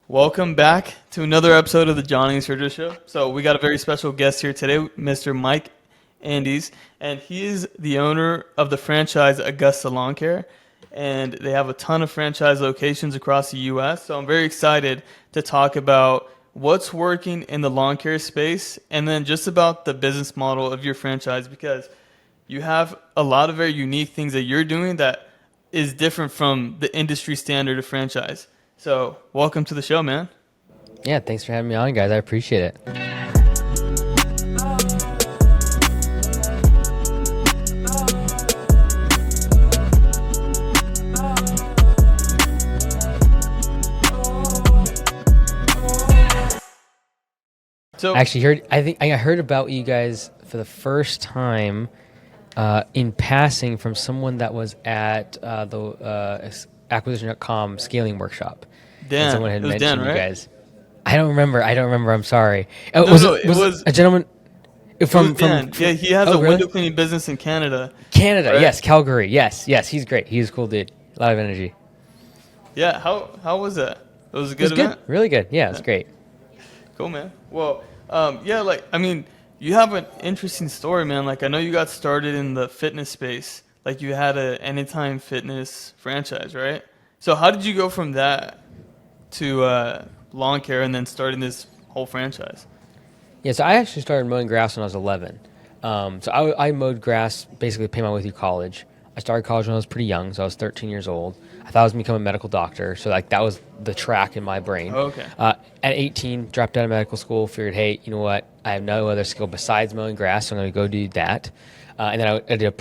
Welcome back to another episode of the Johnny and Sergio Show. So we got a very special guest here today, Mr. Mike Andes, and he is the owner of the franchise Augusta Lawn Care, and they have a ton of franchise locations across the U.S. So I'm very excited to talk about what's working in the lawn care space and then just about the business model of your franchise, because you have a lot of very unique things that you're doing that is different from the industry standard of franchise. So, welcome to the show, man. Yeah, thanks for having me on, guys. I appreciate it. So, Actually, I heard about you guys for the first time in passing from someone that was at the acquisition.com scaling workshop. Dan, And someone had it was mentioned Dan, right? you guys. I don't remember. I'm sorry. No, was no, it it was a gentleman from Dan. Yeah, he has Oh, a really? window cleaning business in Canada. Canada? Right? Yes, Calgary. Yes, he's great. He's a cool dude. A lot of energy. Yeah, how was that? It was a It was good event? good. Really good. Yeah, it's great. Cool, man. Well, you have an interesting story, man. Like, I know you got started in the fitness space. Like, you had a Anytime Fitness franchise, right? So how did you go from that to lawn care and then starting this whole franchise? Yeah, so I actually started mowing grass when I was 11. I mowed grass basically to pay my way through college. I started college when I was pretty young, so I was 13 years old. I thought I was going to become a medical doctor, so like that was the track in my brain. Oh, okay. At 18, dropped out of medical school, figured, hey, you know what? I have no other skill besides mowing grass, so I'm going to go do that. And then I did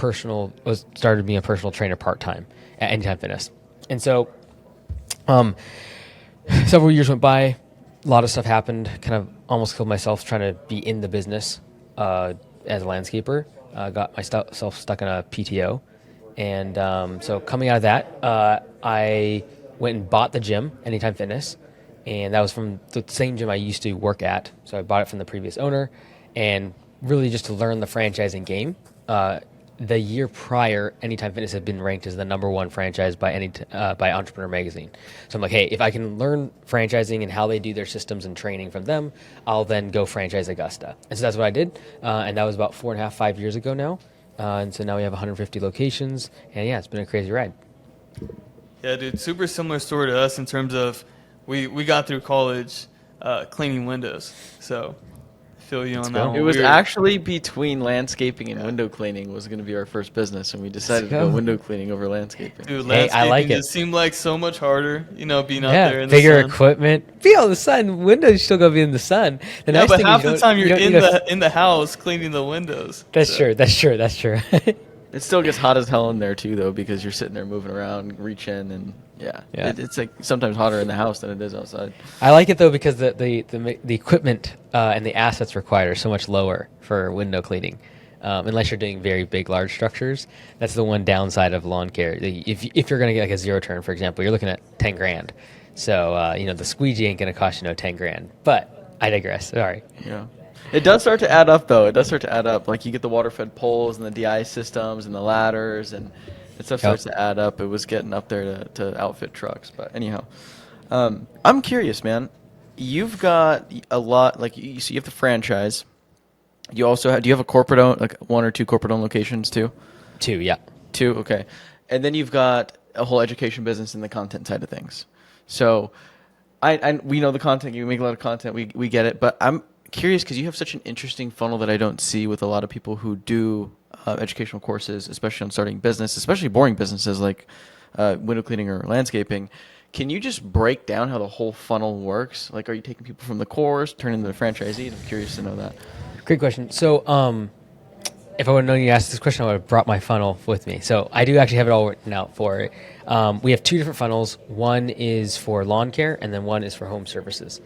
started being a personal trainer part-time at Anytime Fitness. And so several years went by, a lot of stuff happened, kind of almost killed myself trying to be in the business as a landscaper. Got myself stuck in a PTO. And so coming out of that, I went and bought the gym, Anytime Fitness. And that was from the same gym I used to work at. So I bought it from the previous owner. And really just to learn the franchising game. The year prior, Anytime Fitness had been ranked as the #1 franchise by Entrepreneur Magazine. So I'm like, hey, if I can learn franchising and how they do their systems and training from them, I'll then go franchise Augusta. And so that's what I did. And that was about 4.5, 5 years ago now. And so now we have 150 locations. And yeah, it's been a crazy ride. Yeah, dude, super similar story to us in terms of we got through college cleaning windows. So feel you on that one. It was actually between landscaping and window cleaning was going to be our first business, and we decided to go window cleaning over landscaping. Dude, Hey, landscaping I like it. just seemed like so much harder, being out there in bigger the sun. equipment. Be on the sun. Windows still gonna be in the sun. The Yeah, nice but thing half is the time you're you in don't- the house cleaning the windows. That's So, true. That's true. It still gets hot as hell in there too, though, because you're sitting there moving around, reaching, and Yeah. it's like sometimes hotter in the house than it is outside. I like it though because the equipment and the assets required are so much lower for window cleaning, unless you're doing very big, large structures. That's the one downside of lawn care. If you're going to get like a zero turn, for example, you're looking at 10 grand. So the squeegee ain't going to cost you 10 grand. But I digress. Sorry. Yeah. It does start to add up, though. It does start to add up. Like, you get the water-fed poles and the DI systems and the ladders, and it stuff starts to add up. It was getting up there to outfit trucks. But anyhow, I'm curious, man. You've got a lot, so you have the franchise. You also do you have a corporate owned, like 1 or 2 corporate owned locations too? 2, yeah. 2, okay. And then you've got a whole education business in the content side of things. So we know the content. You make a lot of content. We get it. But I'm curious because you have such an interesting funnel that I don't see with a lot of people who do educational courses, especially on starting business, especially boring businesses like window cleaning or landscaping. Can you just break down how the whole funnel works? Like, are you taking people from the course, turning them into franchisees? I'm curious to know that. Great question. So if I would have known you asked this question, I would have brought my funnel with me. So I do actually have it all written out for it. We have 2 different funnels. One is for lawn care, and then one is for home services.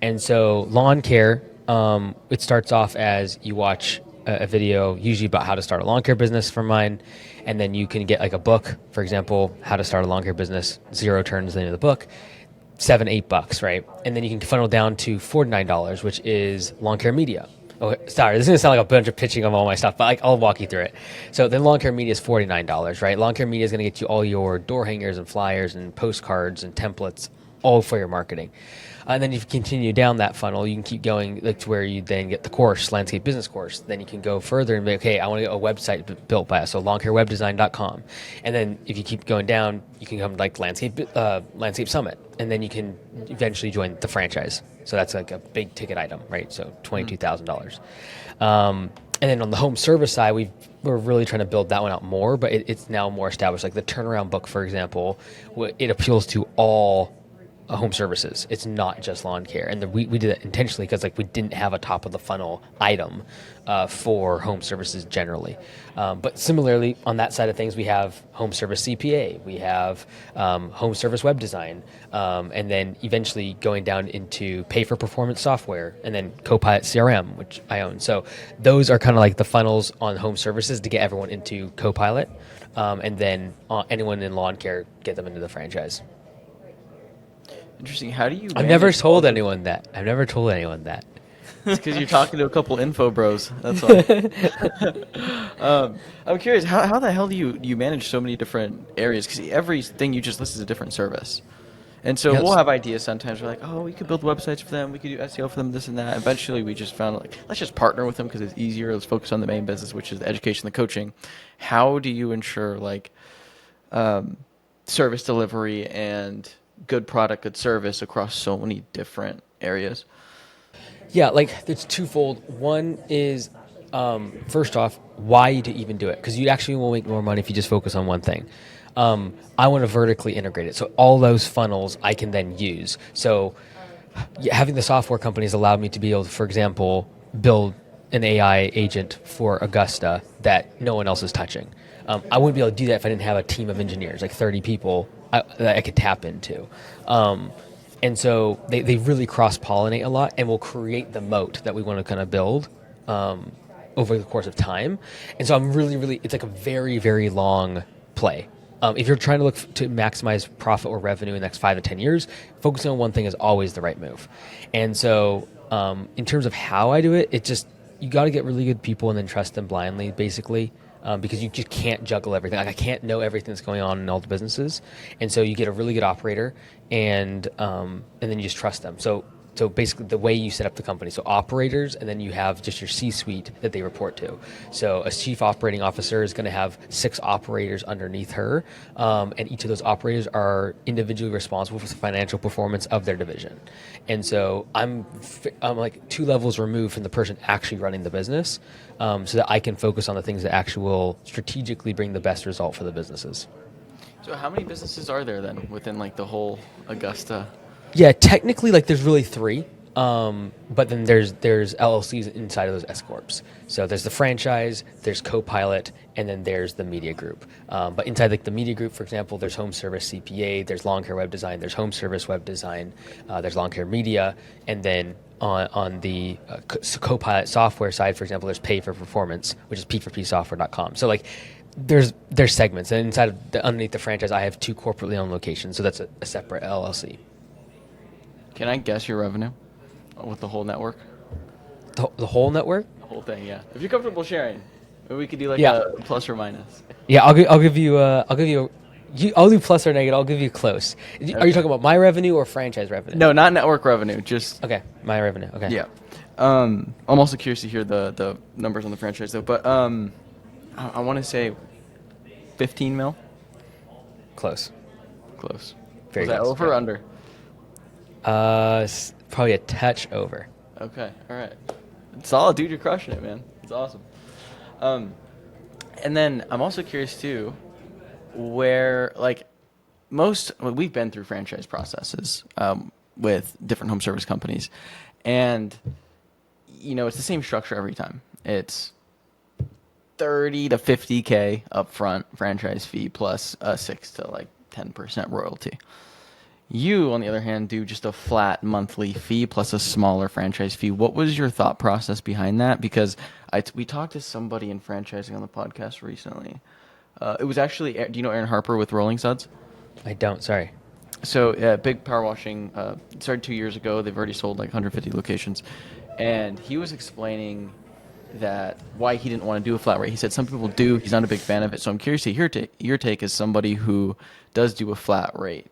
And so lawn care, it starts off as you watch a video usually about how to start a lawn care business from mine, and then you can get like a book, for example, how to start a lawn care business, Zero Turns, the name of the book, $7-8, right? And then you can funnel down to $49, which is lawn care media. Oh, sorry, this is gonna sound like a bunch of pitching of all my stuff, but I'll walk you through it. So then lawn care media is $49, right? Lawn care media is gonna get you all your door hangers and flyers and postcards and templates, all for your marketing. And then if you continue down that funnel, you can keep going like to where you then get the course, landscape business course. Then you can go further and be, okay, I want to get a website built by us, so lawncarewebdesign.com. And then if you keep going down, you can come like landscape summit, and then you can eventually join the franchise. So that's like a big ticket item, right? So $22,000. And then on the home service side, we're really trying to build that one out more, but it's now more established. Like the turnaround book, for example, it appeals to all home services. It's not just lawn care, and we did it intentionally because like we didn't have a top of the funnel item for home services generally. But similarly, on that side of things, we have home service CPA, we have home service web design, and then eventually going down into pay for performance software, and then Copilot CRM, which I own. So those are kind of like the funnels on home services to get everyone into Copilot, and then anyone in lawn care, get them into the franchise. Interesting. How do you? I've never told anyone that. I've never told anyone that. It's because you're talking to a couple info bros. That's all. I'm curious. How the hell do you manage so many different areas? Because everything you just listed is a different service. And so Yes. we'll have ideas sometimes. We're like, oh, we could build websites for them. We could do SEO for them, this and that. Eventually, we just found like, let's just partner with them because it's easier. Let's focus on the main business, which is the education, the coaching. How do you ensure like service delivery and good product, good service across so many different areas? Yeah, like it's twofold. One is, first off, why to even do it? Because you actually will make more money if you just focus on one thing. I want to vertically integrate it. So all those funnels I can then use. So having the software companies allowed me to be able to, for example, build an AI agent for Augusta that no one else is touching. I wouldn't be able to do that if I didn't have a team of engineers, like 30 people that I could tap into. And so they really cross-pollinate a lot and will create the moat that we want to kind of build over the course of time. And so I'm really, it's like a very, very long play. If you're trying to look to maximize profit or revenue in the next 5 to 10 years, focusing on one thing is always the right move. And so in terms of how I do it, you got to get really good people and then trust them blindly, basically. Because you just can't juggle everything. Like I can't know everything that's going on in all the businesses, and so you get a really good operator, and then you just trust them. So basically, the way you set up the company, so operators, and then you have just your C-suite that they report to. So a chief operating officer is going to have 6 operators underneath her, and each of those operators are individually responsible for the financial performance of their division. And so I'm like 2 levels removed from the person actually running the business, so that I can focus on the things that actually will strategically bring the best result for the businesses. So how many businesses are there then within like the whole Augusta? Yeah, technically, like there's really 3, but then there's LLCs inside of those S corps. So there's the franchise, there's Copilot, and then there's the media group. But inside like the media group, for example, there's home service CPA, there's lawn care web design, there's home service web design, there's lawn care media, and then on the Copilot software side, for example, there's pay for performance, which is p4psoftware.com. So like there's segments, and underneath the franchise, I have 2 corporately owned locations, so that's a separate LLC. Can I guess your revenue with the whole network? The whole network? The whole thing, yeah. If you're comfortable sharing, maybe we could do like Yeah. a plus or minus. Yeah, I'll give you I'll do plus or negative. I'll give you close. Are you talking about my revenue or franchise revenue? No, not network revenue. Just Okay, my revenue. Okay. yeah. I'm also curious to hear the numbers on the franchise though. But I want to say 15 mil. Close. Close. Very Was that close. over or under? Probably a touch over. Okay. All right. Solid, dude. You're crushing it, man. It's awesome. And then I'm also curious too, where like we've been through franchise processes with different home service companies, and it's the same structure every time. It's 30 to 50K upfront franchise fee plus a 6 to like 10% royalty. You, on the other hand, do just a flat monthly fee plus a smaller franchise fee. What was your thought process behind that? Because we talked to somebody in franchising on the podcast recently. It was actually, do you know Aaron Harper with Rolling Suds? I don't. Sorry. So big power washing started 2 years ago. They've already sold like 150 locations, and he was explaining that why he didn't want to do a flat rate. He said some people do. He's not a big fan of it. So I'm curious to hear your take as somebody who does do a flat rate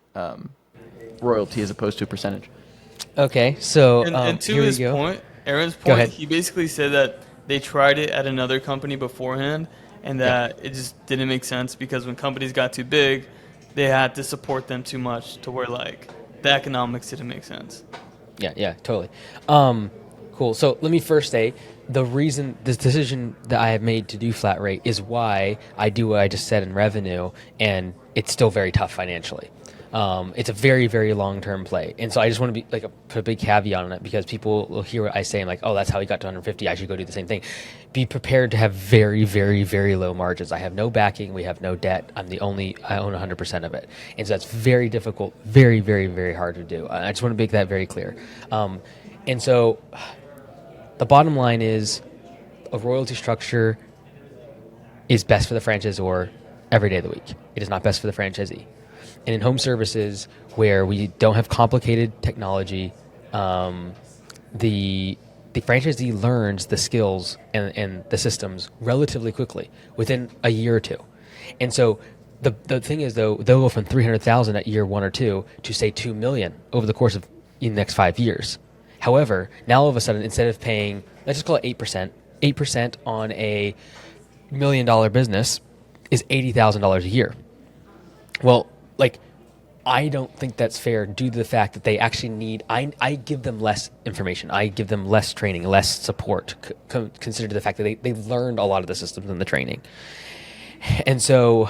royalty as opposed to a percentage. Okay, so And to here we his go. point, Aaron's Go point, ahead. he basically said that they tried it at another company beforehand, and Yeah. that it just didn't make sense because when companies got too big, they had to support them too much to where like the economics didn't make sense. Yeah, totally. Cool. So let me first say the reason this decision that I have made to do flat rate is why I do what I just said in revenue, and it's still very tough financially. It's a very, very long term play, and so I just want to be like put a big caveat on it because people will hear what I say and like, oh, that's how he got to 150. I should go do the same thing. Be prepared to have very, very, very low margins. I have no backing. We have no debt. I own 100% of it, and so that's very difficult, very, very, very hard to do. I just want to make that very clear. And so the bottom line is a royalty structure is best for the franchisor every day of the week. It is not best for the franchisee. And in home services, where we don't have complicated technology, the franchisee learns the skills and the systems relatively quickly within a year or two. And so the thing is, though, they'll go from 300,000 at year 1 or 2 to say 2 million over the course of the next 5 years. However, now all of a sudden, instead of paying, let's just call it 8% on a $1 million business is $80,000 a year. Well, like, I don't think that's fair due to the fact that they actually need, I give them less information. I give them less training, less support, considered the fact that they've learned a lot of the systems in the training. And so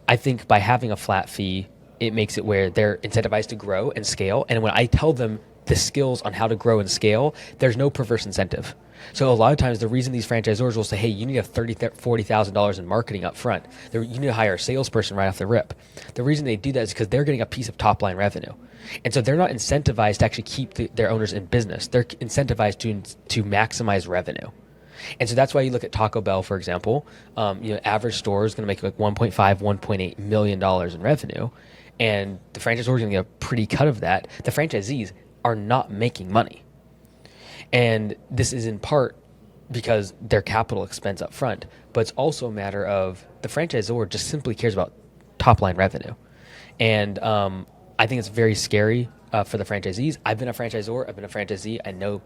I think by having a flat fee, it makes it where they're incentivized to grow and scale. And when I tell them the skills on how to grow and scale, there's no perverse incentive. So a lot of times the reason these franchisors will say, hey, you need to have $40,000 in marketing up front. You need to hire a salesperson right off the rip. The reason they do that is because they're getting a piece of top line revenue. And so they're not incentivized to actually keep their owners in business. They're incentivized to maximize revenue. And so that's why you look at Taco Bell, for example. Average store is going to make like $1.5, $1.8 million in revenue. And the franchisor is going to get a pretty cut of that. The franchisees are not making money. And this is in part because their capital expense up front, but it's also a matter of the franchisor just simply cares about top line revenue. And I think it's very scary for the franchisees. I've been a franchisor, I've been a franchisee. I know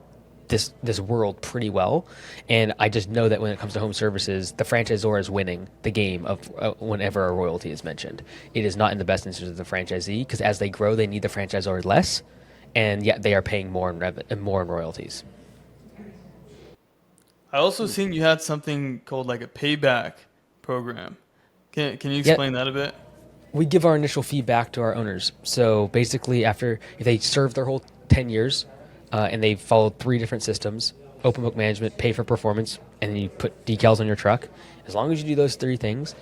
this world pretty well, and I just know that when it comes to home services, the franchisor is winning the game of whenever a royalty is mentioned. It is not in the best interest of the franchisee because as they grow, they need the franchisor less, and yet they are paying more in royalties. I also seen you had something called like a payback program. Can you explain that a bit? We give our initial feedback to our owners. So basically, if they serve their whole 10 years and they've followed 3 different systems, open book management, pay for performance, and then you put decals on your truck, as long as you do those 3 things,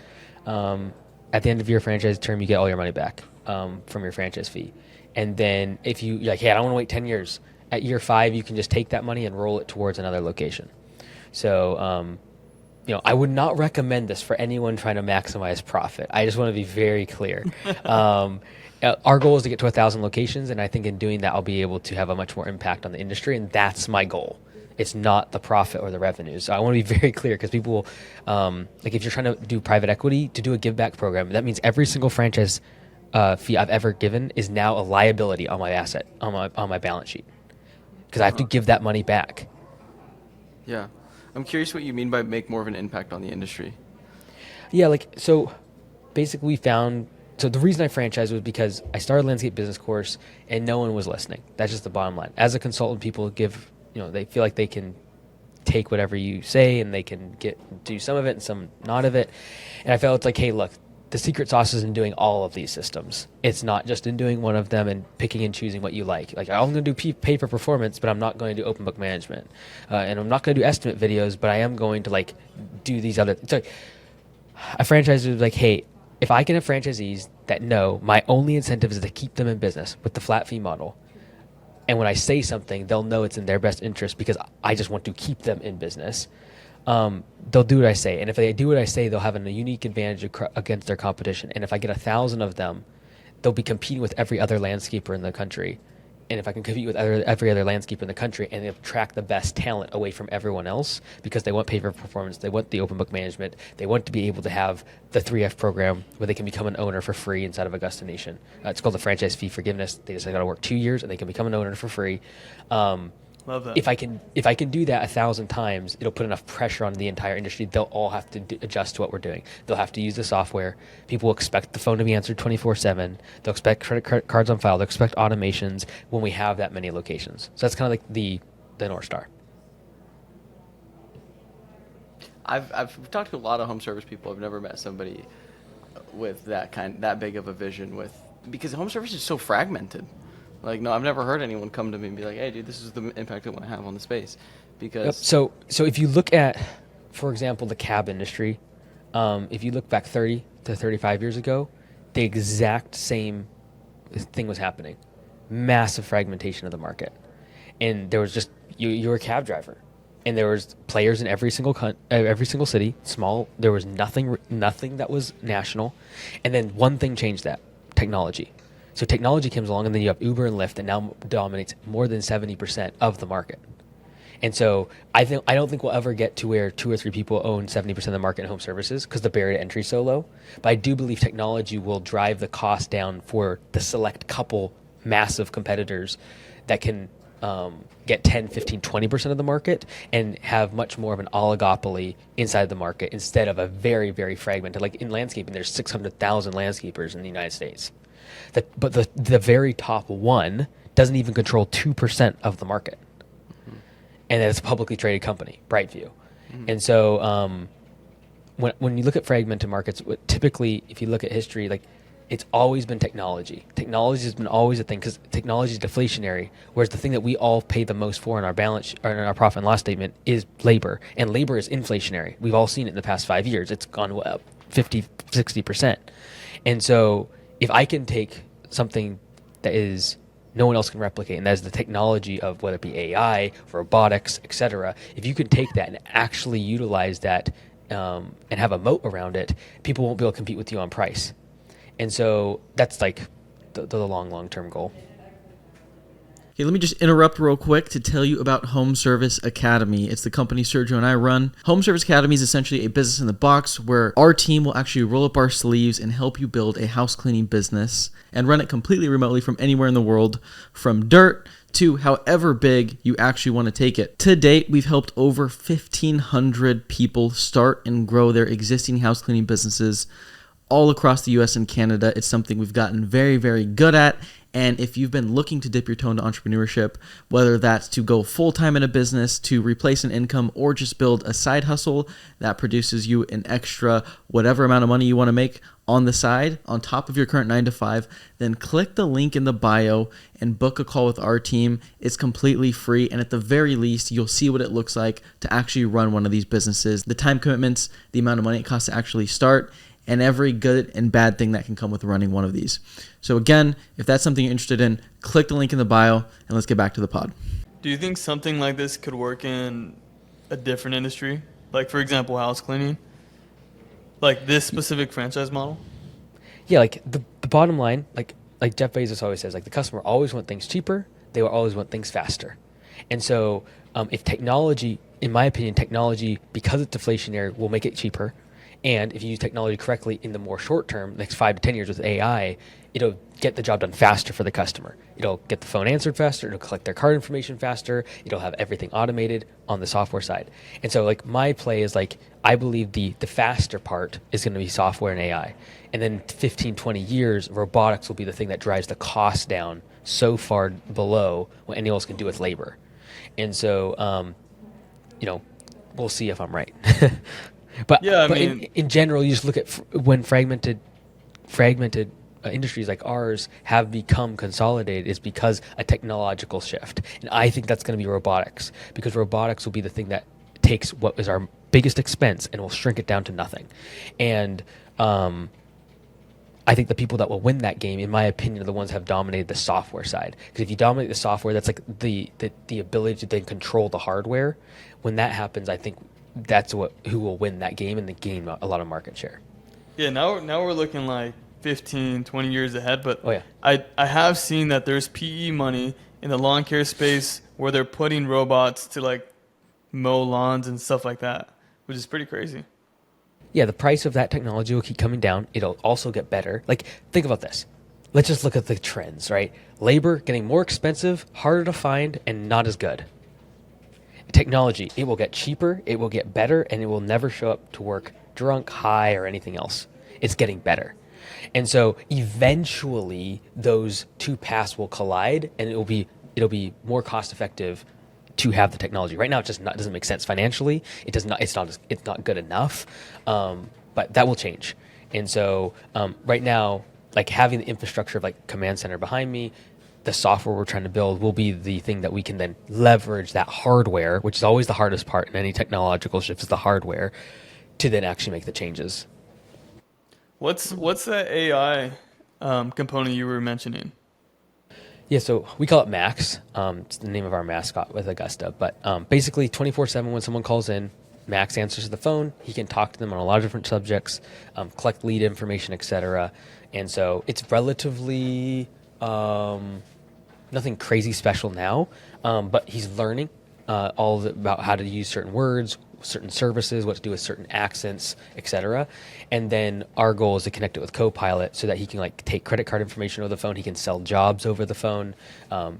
at the end of your franchise term, you get all your money back from your franchise fee. And then if you're like, hey, I don't want to wait 10 years, at year 5, you can just take that money and roll it towards another location. So, I would not recommend this for anyone trying to maximize profit. I just want to be very clear. Our goal is to get to 1,000 locations, and I think in doing that, I'll be able to have a much more impact on the industry, and that's my goal. It's not the profit or the revenues. So I want to be very clear because people, like if you're trying to do private equity, to do a give back program, that means every single franchise fee I've ever given is now a liability on my asset, on my balance sheet, because I have to give that money back. Yeah. I'm curious what you mean by make more of an impact on the industry. Yeah, so basically we found, so the reason I franchised was because I started a landscape business course and no one was listening. That's just the bottom line. As a consultant, people give, they feel like they can take whatever you say and they can do some of it and some not of it. And I felt it's like, hey, look, the secret sauce is in doing all of these systems. It's not just in doing one of them and picking and choosing what you like. Like, I'm going to do pay for performance, but I'm not going to do open book management. And I'm not going to do estimate videos, but I am going to, do these other... So a franchisor was like, hey, if I can have franchisees that know my only incentive is to keep them in business with the flat fee model, and when I say something, they'll know it's in their best interest because I just want to keep them in business, they'll do what I say. And if they do what I say, they'll have a unique advantage against their competition. And if I get 1,000 of them, they'll be competing with every other landscaper in the country. And if I can compete with every other landscaper in the country and attract the best talent away from everyone else because they want pay for performance, they want the open book management, they want to be able to have the 3F program where they can become an owner for free inside of Augusta Nation. It's called the franchise fee forgiveness. They just got to work 2 years and they can become an owner for free. Love that. If I can do that 1,000 times, it'll put enough pressure on the entire industry. They'll all have to adjust to what we're doing. They'll have to use the software. People will expect the phone to be answered 24/7. They'll expect credit cards on file. They'll expect automations when we have that many locations. So that's kind of like the North Star. I've talked to a lot of home service people. I've never met somebody with that big of a vision because home service is so fragmented. Like, no, I've never heard anyone come to me and be like, hey, dude, this is the impact I want to have on the space. Because So if you look at, for example, the cab industry, if you look back 30 to 35 years ago, the exact same thing was happening. Massive fragmentation of the market. And there was just, you were a cab driver. And there was players in every single city, small. There was nothing that was national. And then one thing changed that, technology. So technology comes along, and then you have Uber and Lyft that now dominates more than 70% of the market. And so I don't think we'll ever get to where 2 or 3 people own 70% of the market in home services because the barrier to entry is so low. But I do believe technology will drive the cost down for the select couple massive competitors that can get 10, 15, 20% of the market and have much more of an oligopoly inside the market instead of a very, very fragmented. Like in landscaping, there's 600,000 landscapers in the United States. But the very top one doesn't even control 2% of the market. Mm-hmm. And it's a publicly traded company, Brightview. Mm-hmm. And so when you look at fragmented markets, typically, if you look at history, like it's always been technology. Technology has been always a thing because technology is deflationary, whereas the thing that we all pay the most for in our balance or in our profit and loss statement is labor. And labor is inflationary. We've all seen it in the past 5 years. It's gone up 50, 60%. And so if I can take something that is no one else can replicate, and that is the technology of whether it be AI, robotics, etc. If you can take that and actually utilize that and have a moat around it, people won't be able to compete with you on price. And so that's like the long-term goal. Okay, let me just interrupt real quick to tell you about Home Service Academy. It's the company Sergio and I run. Home Service Academy is essentially a business in the box where our team will actually roll up our sleeves and help you build a house cleaning business and run it completely remotely from anywhere in the world, from dirt to however big you actually want to take it. To date, we've helped over 1,500 people start and grow their existing house cleaning businesses all across the US and Canada. It's something we've gotten very, very good at. And if you've been looking to dip your toe into entrepreneurship, whether that's to go full-time in a business, to replace an income, or just build a side hustle that produces you an extra whatever amount of money you want to make on the side, on top of your current 9 to 5, then click the link in the bio and book a call with our team. It's completely free, and at the very least, you'll see what it looks like to actually run one of these businesses, the time commitments, the amount of money it costs to actually start, and every good and bad thing that can come with running one of these. So again, if that's something you're interested in, click the link in the bio, and let's get back to the pod. Do you think something like this could work in a different industry? Like, for example, house cleaning? Like this specific franchise model? Yeah, like the bottom line, like Jeff Bezos always says, like the customer always want things cheaper, they will always want things faster. And so if technology, in my opinion, technology, because it's deflationary, will make it cheaper. And if you use technology correctly in the more short term, next 5 to 10 years with AI, it'll get the job done faster for the customer. It'll get the phone answered faster. It'll collect their card information faster. It'll have everything automated on the software side. And so like my play is like, I believe the faster part is going to be software and AI. And then 15, 20 years, robotics will be the thing that drives the cost down so far below what anyone else can do with labor. And so, we'll see if I'm right. But, yeah, but in general, you just look at when fragmented industries like ours have become consolidated is because a technological shift. And I think that's going to be robotics, because robotics will be the thing that takes what is our biggest expense and will shrink it down to nothing. And I think the people that will win that game, in my opinion, are the ones that have dominated the software side. Because if you dominate the software, that's like the ability to then control the hardware. When that happens, I think that's who will win that game and gain a lot of market share. Yeah, now we're looking like 15, 20 years ahead, but oh, yeah. I have seen that there's PE money in the lawn care space where they're putting robots to like mow lawns and stuff like that, which is pretty crazy. Yeah, the price of that technology will keep coming down. It'll also get better. Like, think about this. Let's just look at the trends, right? Labor getting more expensive, harder to find, and not as good. Technology, it will get cheaper, it will get better, and it will never show up to work drunk, high, or anything else. It's getting better. And so eventually those two paths will collide, and it'll be more cost effective to have the technology. Right now, it just doesn't make sense financially. It's not good enough. But that will change. And so right now, like having the infrastructure of like command center behind me, the software we're trying to build will be the thing that we can then leverage that hardware, which is always the hardest part in any technological shift, is the hardware, to then actually make the changes. What's that AI component you were mentioning? Yeah, so we call it Max. It's the name of our mascot with Augusta. But basically, 24/7, when someone calls in, Max answers the phone. He can talk to them on a lot of different subjects, collect lead information, etc. And so it's relatively nothing crazy special now, but he's learning about how to use certain words, certain services, what to do with certain accents, etc. And then our goal is to connect it with Copilot so that he can like take credit card information over the phone. He can sell jobs over the phone.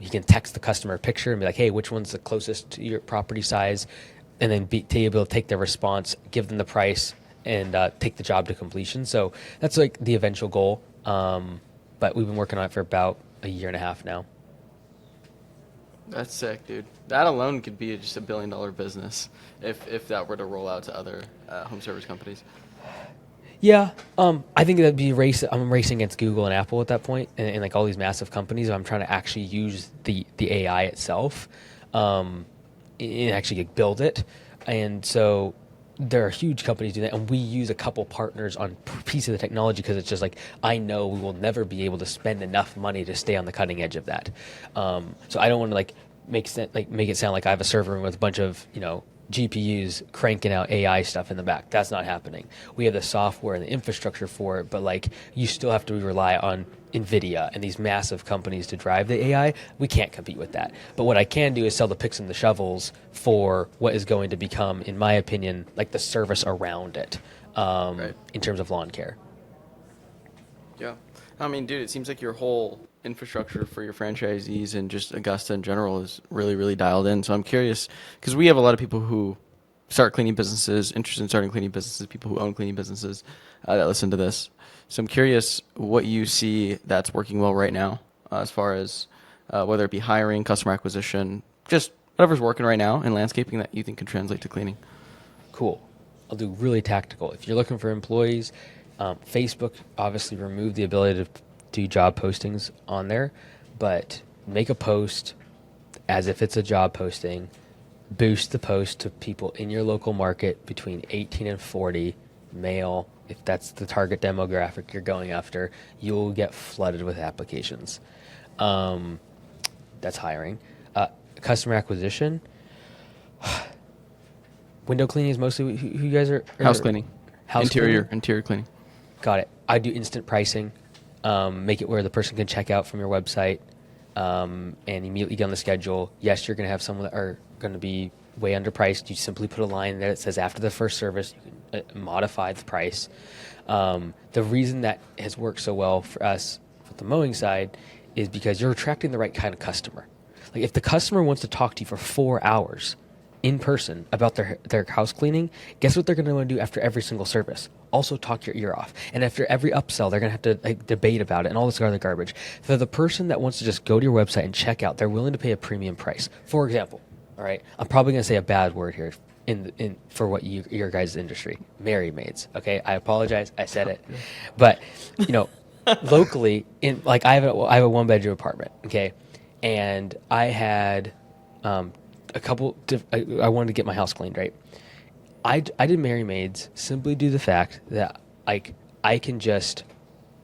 He can text the customer a picture and be like, hey, which one's the closest to your property size? And then be able to take their response, give them the price, and take the job to completion. So that's like the eventual goal. But we've been working on it for about a year and a half now. That's sick, dude. That alone could be just $1 billion business if that were to roll out to other home service companies. Yeah, I think that'd be I'm racing against Google and Apple at that point, and like all these massive companies. I'm trying to actually use the AI itself, and actually build it. And so there are huge companies doing that, and we use a couple partners on piece of the technology because it's just like I know we will never be able to spend enough money to stay on the cutting edge of that. So I don't want to like make it sound like I have a server room with a bunch of GPUs cranking out AI stuff in the back. That's not happening. We have the software and the infrastructure for it, but like you still have to rely on NVIDIA and these massive companies to drive the AI. We can't compete with that. But what I can do is sell the picks and the shovels for what is going to become, in my opinion, like the service around it, right, in terms of lawn care. Yeah. I mean, dude, it seems like your whole infrastructure for your franchisees and just Augusta in general is really, really dialed in. So I'm curious, because we have a lot of people who start cleaning businesses, interested in starting cleaning businesses, people who own cleaning businesses that listen to this. So I'm curious what you see that's working well right now, as far as whether it be hiring, customer acquisition, just whatever's working right now in landscaping that you think can translate to cleaning. Cool. I'll do really tactical. If you're looking for employees, Facebook obviously removed the ability to do job postings on there, but make a post as if it's a job posting, boost the post to people in your local market between 18 and 40, male. If that's the target demographic you're going after, you'll get flooded with applications. That's hiring. Customer acquisition. Window cleaning is mostly who you guys are. House cleaning. Interior cleaning. Got it. I do instant pricing. Make it where the person can check out from your website and immediately get on the schedule. Yes, you're going to have some that are going to be way underpriced. You simply put a line there that says after the first service, you can modify the price. The reason that has worked so well for us with the mowing side is because you're attracting the right kind of customer. Like if the customer wants to talk to you for 4 hours in person about their house cleaning, guess what they're going to want to do after every single service? Also talk your ear off. And after every upsell, they're going to have to debate about it and all this other garbage. For the person that wants to just go to your website and check out, they're willing to pay a premium price. For example, all right, I'm probably going to say a bad word here for what your guys' industry, Mary Maids. Okay, I apologize, I said it, but locally, I have a 1-bedroom apartment. Okay, and I had a couple. I wanted to get my house cleaned, right? I did Mary Maids simply due to the fact that I can just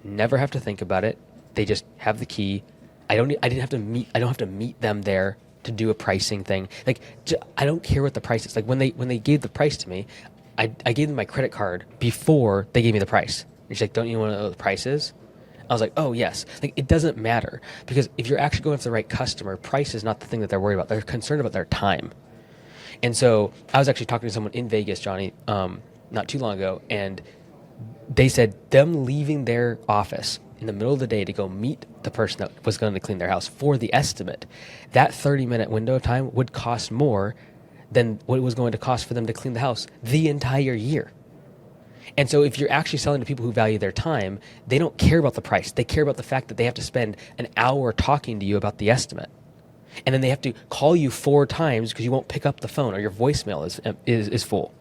never have to think about it. They just have the key. I don't have to meet them there to do a pricing thing. I don't care what the price is. Like when they gave the price to me, I gave them my credit card before they gave me the price. And she's like, "Don't you want to know what the price is?" I was like, oh, yes. Like, it doesn't matter, because if you're actually going for the right customer, price is not the thing that they're worried about. They're concerned about their time. And so I was actually talking to someone in Vegas, Johnny, not too long ago, and they said them leaving their office in the middle of the day to go meet the person that was going to clean their house for the estimate, that 30-minute window of time would cost more than what it was going to cost for them to clean the house the entire year. And so if you're actually selling to people who value their time, they don't care about the price. They care about the fact that they have to spend an hour talking to you about the estimate. And then they have to call you 4 times because you won't pick up the phone or your voicemail is full.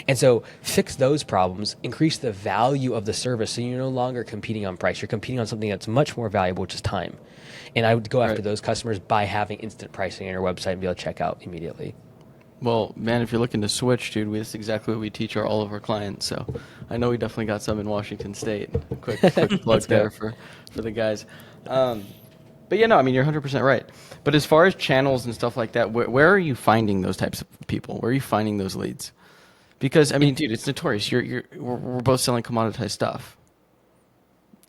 And so fix those problems, increase the value of the service so you're no longer competing on price. You're competing on something that's much more valuable, which is time. And I would go after those customers by having instant pricing on your website and be able to check out immediately. Well, man, if you're looking to switch, dude, that's exactly what we teach all of our clients. So I know we definitely got some in Washington State. Quick plug there for the guys. But yeah, no, I mean, you're 100% right. But as far as channels and stuff like that, where are you finding those types of people? Where are you finding those leads? Because, I mean, dude, it's notorious. We're both selling commoditized stuff.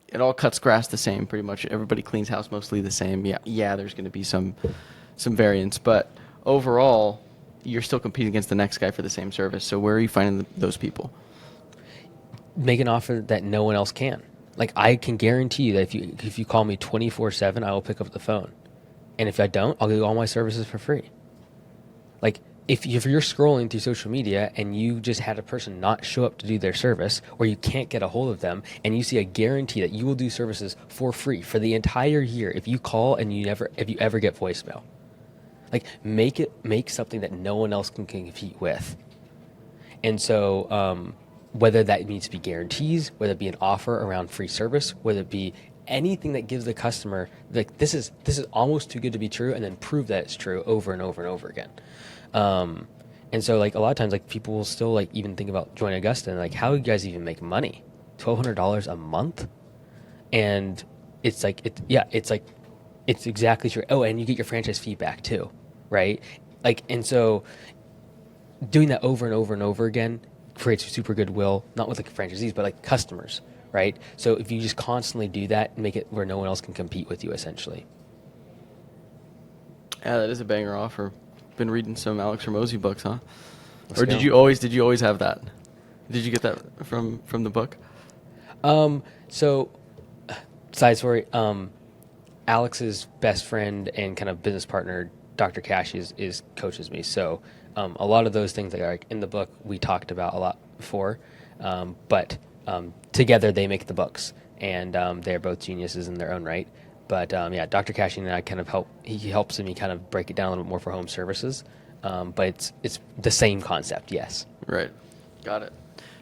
It all cuts grass the same, pretty much. Everybody cleans house mostly the same. Yeah, there's going to be some variance. But overall, you're still competing against the next guy for the same service. So where are you finding those people? Make an offer that no one else can. Like, I can guarantee you that if you call me 24/7, I will pick up the phone. And if I don't, I'll give you all my services for free. Like, if you're scrolling through social media and you just had a person not show up to do their service, or you can't get a hold of them, and you see a guarantee that you will do services for free for the entire year if you call and if you ever get voicemail. Like, make something that no one else can compete with. And so whether that needs to be guarantees, whether it be an offer around free service, whether it be anything that gives the customer, like, this is almost too good to be true, and then prove that it's true over and over and over again. And so, like, a lot of times, like, people will still, like, even think about joining Augusta and, like, how do you guys even make money? $1,200 a month? And it's like, it's exactly true. Oh, and you get your franchise feedback too, right? Like, and so doing that over and over and over again creates super goodwill, not with like franchisees, but like customers, right? So if you just constantly do that, make it where no one else can compete with you, essentially. Yeah, that is a banger offer. Been reading some Alex Hormozi books, huh? Let's or go. did you always have that? Did you get that from the book? So side story, Alex's best friend and kind of business partner, Dr. Cash, is coaches me. So a lot of those things that are like in the book we talked about a lot before, but together they make the books, and they're both geniuses in their own right. But yeah, Dr. Cash and I kind of he helps me kind of break it down a little bit more for home services. But it's the same concept, yes. Right. Got it.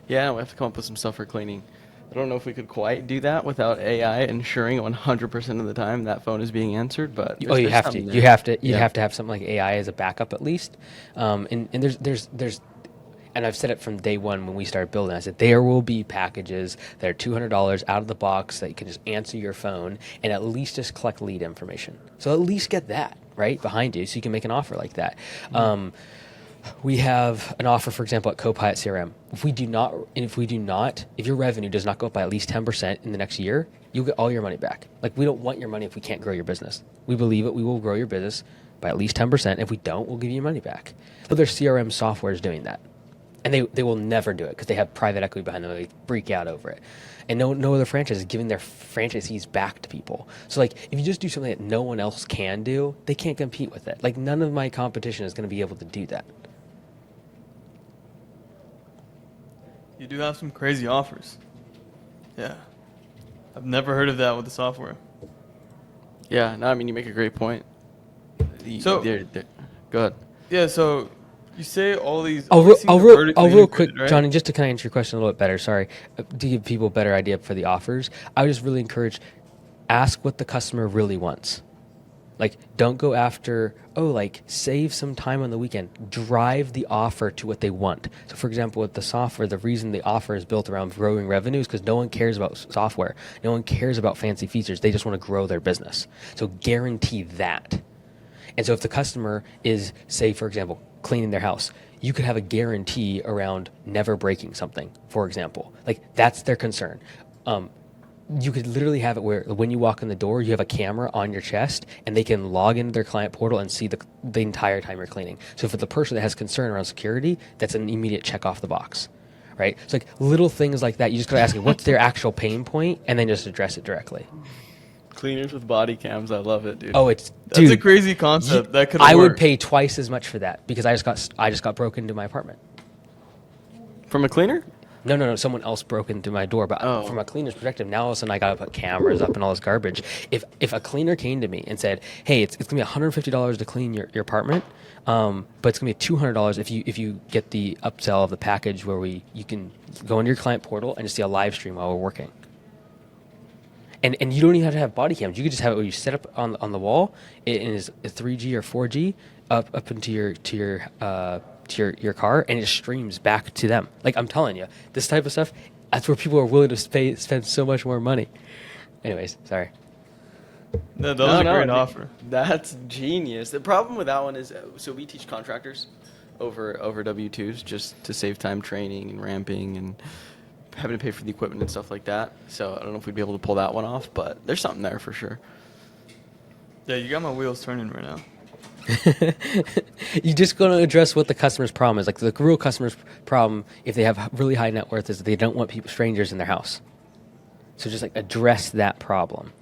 Yeah, we have to come up with some stuff for cleaning. I don't know if we could quite do that without AI ensuring 100% of the time that phone is being answered, but You have to. something there. You have to. You Yeah. have to have something like AI as a backup at least. And there's and I've said it from day one when we started building. I said there will be packages that are $200 out of the box that you can just answer your phone and at least just collect lead information. So at least get that right behind you, so you can make an offer like that. We have an offer, for example, at Copilot CRM. If your revenue does not go up by at least 10% in the next year, you'll get all your money back. Like, we don't want your money if we can't grow your business. We believe it. We will grow your business by at least 10%. If we don't, we'll give you your money back. But their CRM software is doing that. And they will never do it because they have private equity behind them. They freak out over it. And no other franchise is giving their franchisees back to people. So, like, if you just do something that no one else can do, they can't compete with it. Like, none of my competition is going to be able to do that. You do have some crazy offers. Yeah. I've never heard of that with the software. Yeah, no, I mean, you make a great point. So- Go ahead. Yeah, so you say all these. I'll all these things are real vertically quick, integrated, right? Johnny, just to kind of answer your question a little bit better. Sorry, to give people a better idea for the offers. I would just really encourage, ask what the customer really wants. Like, don't go after, save some time on the weekend. Drive the offer to what they want. So, for example, with the software, the reason the offer is built around growing revenue is because no one cares about software. No one cares about fancy features. They just want to grow their business. So guarantee that. And so if the customer is, say, for example, cleaning their house, you could have a guarantee around never breaking something, for example. Like, that's their concern. you could literally have it where when you walk in the door, you have a camera on your chest, and they can log into their client portal and see the entire time you're cleaning. So for the person that has concern around security, that's an immediate check off the box, right? It's like little things like that. You just gotta ask what's their actual pain point, and then just address it directly. Cleaners with body cams, I love it, dude. Oh, it's That's dude, a crazy concept. That could I work. would pay twice as much for that because I just got broken into my apartment. From a cleaner? No. Someone else broke into my door. But Oh. from a cleaner's perspective, now all of a sudden I got to put cameras up and all this garbage. If a cleaner came to me and said, "Hey, it's gonna be $150 to clean your apartment, but it's gonna be $200 if you get the upsell of the package where you can go into your client portal and just see a live stream while we're working." And you don't even have to have body cams. You could just have it where you set up on the wall. It is 3G or 4G up into your car, and it streams back to them. Like, I'm telling you, this type of stuff, that's where people are willing to spend so much more money. Anyways, sorry. That was a great offer. That's genius. The problem with that one is, so we teach contractors over W-2s just to save time training and ramping and having to pay for the equipment and stuff like that. So I don't know if we'd be able to pull that one off, but there's something there for sure. Yeah, you got my wheels turning right now. You just going to address what the customer's problem is. Like, the real customer's problem, if they have really high net worth, is that they don't want strangers in their house. So just like address that problem,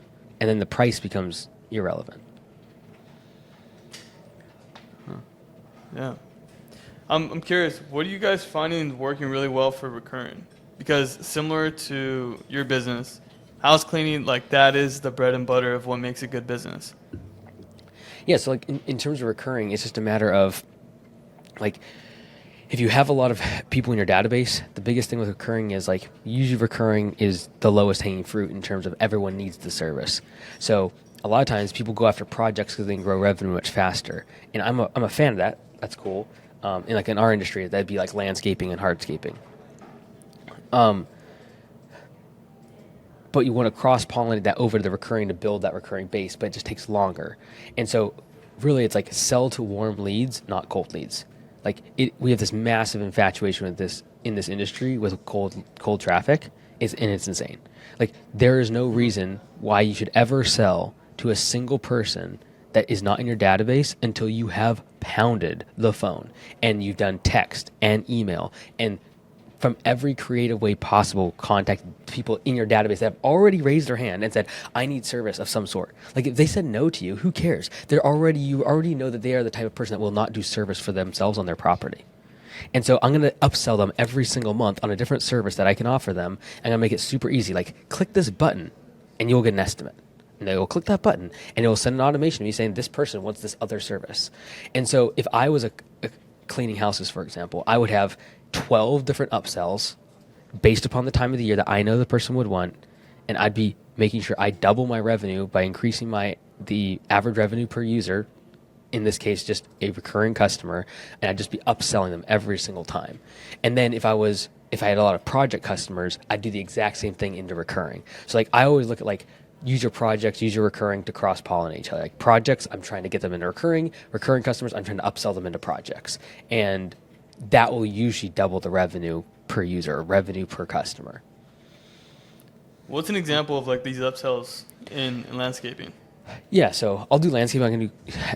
and then the price becomes irrelevant. Yeah. I'm curious, what are you guys finding working really well for recurring? Because similar to your business, house cleaning, like, that is the bread and butter of what makes a good business. Yeah, so like in terms of recurring, it's just a matter of, like, if you have a lot of people in your database, the biggest thing with recurring is, like, usually recurring is the lowest hanging fruit in terms of everyone needs the service. So a lot of times people go after projects because they can grow revenue much faster. And I'm a fan of that. That's cool. And like in our industry, that'd be like landscaping and hardscaping. But you want to cross-pollinate that over to the recurring to build that recurring base, but it just takes longer. And so really it's like sell to warm leads, not cold leads. Like, we have this massive infatuation with this in this industry with cold traffic, and it's insane. Like, there is no reason why you should ever sell to a single person that is not in your database until you have pounded the phone and you've done text and email and from every creative way possible, contact people in your database that have already raised their hand and said, "I need service of some sort." Like, if they said no to you, who cares? You already know that they are the type of person that will not do service for themselves on their property. And so I'm going to upsell them every single month on a different service that I can offer them. And I'm going to make it super easy. Like, click this button and you'll get an estimate. And they will click that button and it will send an automation to me saying, this person wants this other service. And so if I was a cleaning houses, for example, I would have 12 different upsells based upon the time of the year that I know the person would want, and I'd be making sure I double my revenue by increasing the average revenue per user, in this case just a recurring customer, and I'd just be upselling them every single time. And then if I had a lot of project customers, I'd do the exact same thing into recurring. So like, I always look at, like, use your projects, use your recurring to cross-pollinate each other. Like, projects, I'm trying to get them into recurring customers, I'm trying to upsell them into projects. And that will usually double the revenue per user or revenue per customer. What's an example of, like, these upsells in landscaping? Yeah, so I'll do landscaping, I can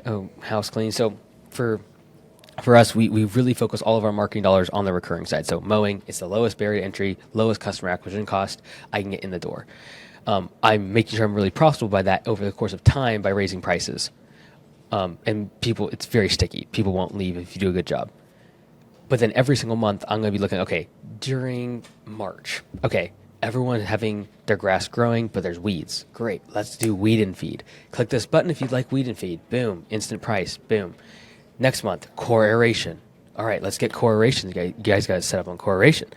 do house cleaning. So for us, we really focus all of our marketing dollars on the recurring side. So mowing, it's the lowest barrier to entry, lowest customer acquisition cost. I can get in the door. I'm making sure I'm really profitable by that over the course of time by raising prices. And people, it's very sticky. People won't leave if you do a good job. But then every single month, I'm going to be looking, okay, during March, okay, everyone's having their grass growing, but there's weeds. Great, let's do weed and feed. Click this button if you'd like weed and feed. Boom, instant price, boom. Next month, core aeration. All right, let's get core aeration. You guys got to set up on core aeration.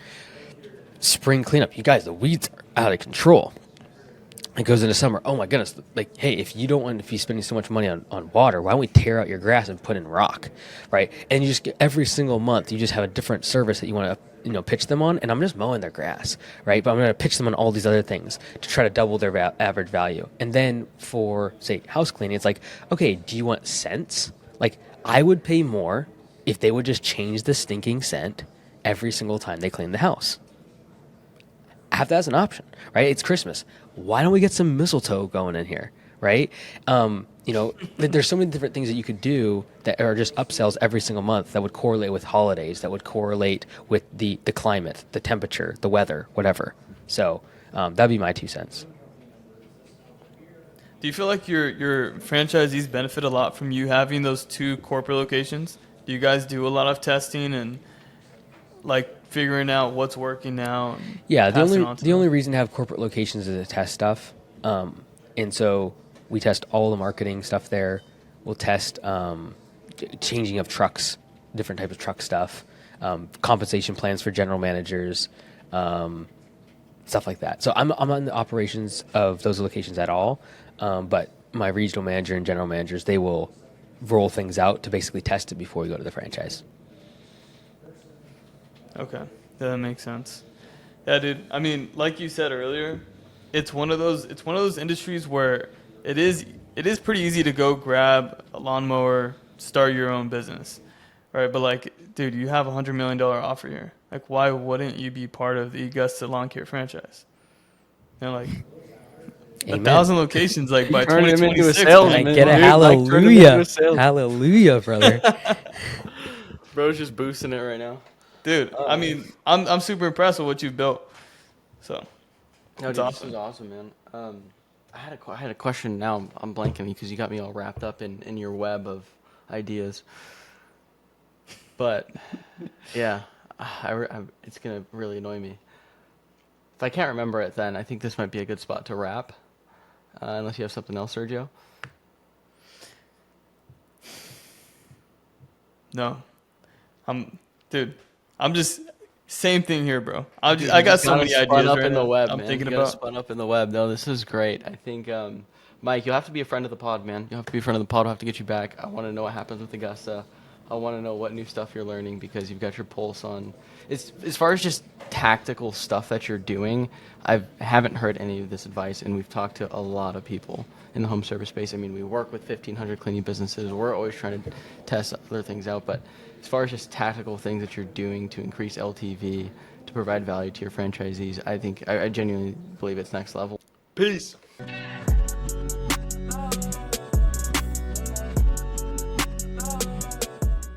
Spring cleanup. You guys, the weeds are out of control. It goes into summer. Oh my goodness. Like, hey, if you don't want to be spending so much money on water, why don't we tear out your grass and put in rock, right? And you just get every single month, you just have a different service that you want to, pitch them on. And I'm just mowing their grass, right? But I'm going to pitch them on all these other things to try to double their average value. And then for, say, house cleaning, it's like, okay, do you want scents? Like, I would pay more if they would just change the stinking scent every single time they clean the house. have that as an option, right? It's Christmas. Why don't we get some mistletoe going in here, right? There's so many different things that you could do that are just upsells every single month that would correlate with holidays, that would correlate with the climate, the temperature, the weather, whatever. So that'd be my 2 cents. Do you feel like your franchisees benefit a lot from you having those 2 corporate locations? Do you guys do a lot of testing and like figuring out what's working now? And Yeah, passing on to the them? only reason to have corporate locations is to test stuff, and so we test all the marketing stuff there. We'll test changing of trucks, different types of truck stuff, compensation plans for general managers, stuff like that. So I'm on the operations of those locations at all, but my regional manager and general managers, they will roll things out to basically test it before we go to the franchise. Okay, that makes sense. Yeah, dude. I mean, like you said earlier, it's one of those industries where it is pretty easy to go grab a lawnmower, start your own business, right? But like, dude, you have $100 million offer here. Like, why wouldn't you be part of the Augusta Lawn Care franchise? Like Amen. 1,000 locations, like by Turn him into a 2026. salesman. Can I get a Dude, like, turn him into hallelujah? a salesman. Hallelujah, brother. Bro's just boosting it right now. Dude, I mean, I'm super impressed with what you've built. So, No, it's dude, awesome. this is awesome, man. I had a question. Now I'm blanking because you got me all wrapped up in your web of ideas. But yeah, it's gonna really annoy me if I can't remember it. Then I think this might be a good spot to wrap. Unless you have something else, Sergio. No, dude. I'm just same thing here, bro. I got so many ideas Spun up right in the now web, I'm man. thinking You gotta about. spun up in the web. No, this is great. I think, Mike, you'll have to be a friend of the pod, man. You'll have to be a friend of the pod. I'll have to get you back. I want to know what happens with Augusta. I want to know what new stuff you're learning because you've got your pulse on. It's as far as just tactical stuff that you're doing. I haven't heard any of this advice, and we've talked to a lot of people in the home service space. I mean, we work with 1,500 cleaning businesses. We're always trying to test other things out, but as far as just tactical things that you're doing to increase LTV, to provide value to your franchisees, I genuinely believe it's next level. Peace.